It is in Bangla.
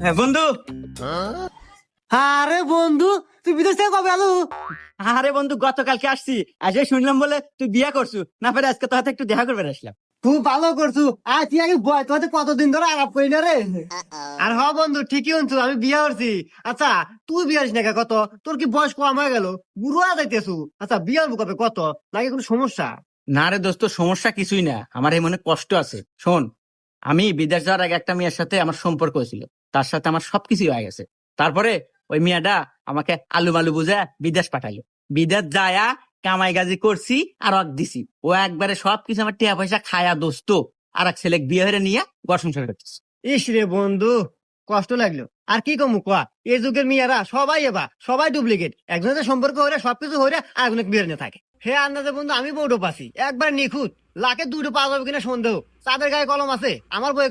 হ্যাঁ বন্ধু। আরে বন্ধু, তুই বিদেশ থেকে কবে আলু? আরে বন্ধু, গতকালকে আসছি। আজকে শুনলাম বলে তুই বিয়ে করছু, না পারে আজকে তোর হাতে একটু দেখা করবে আসলাম। খুব ভালো করছু। আর তুই আগে বয়, তোর হাতে কতদিন ধরে আলাপ করি না রে। আর হ বন্ধু, ঠিকই শুনছু, আমি বিয়ে করছি। আচ্ছা, তুই বিয়ে হস না কে? কত তোর কি বয়স কম হয়ে গেল? বুড়ো হয়ে যাইতেছু। আচ্ছা, বিয়ে হবো কবে? কত নাকি কোনো সমস্যা? না রে দোস্ত, সমস্যা কিছুই না, আমার এই মনে কষ্ট আছে। শোন, আমি বিদেশ যাওয়ার আগে একটা মেয়ের সাথে আমার সম্পর্ক হয়েছিল, তার সাথে আমার সবকিছু হয়ে গেছে। তারপরে ওই মেয়েটা আমাকে আলু মালু বুঝে বিদেশ পাঠাইলো। বিদেশ যায়া কামাই গাজি করছি আর অক দিছি। ও একবারে সবকিছু আমার টিয়া পয়সা খায়া দোস্ত আর এক ছেলে বিয়ে হয়ে নিয়ে ঘর সংসার করতেছে। ইস রে বন্ধু, কষ্ট লাগলো। আর কি কমু কয়া, এই যুগের মেয়েরা সবাই সবাই ডুপ্লিকেট। একজনের সম্পর্ক হইলে সবকিছু হইলে আর একজনের বিয়ে নিয়ে থাকে। হে আন্দাজে বন্ধু, আমি বউটো পাচ্ছি একবার নিখুঁত। লাখে দুটো পাওয়া যাবে কিনা সন্দেহ। চাঁদের গায়ে কলম আছে, আমার বই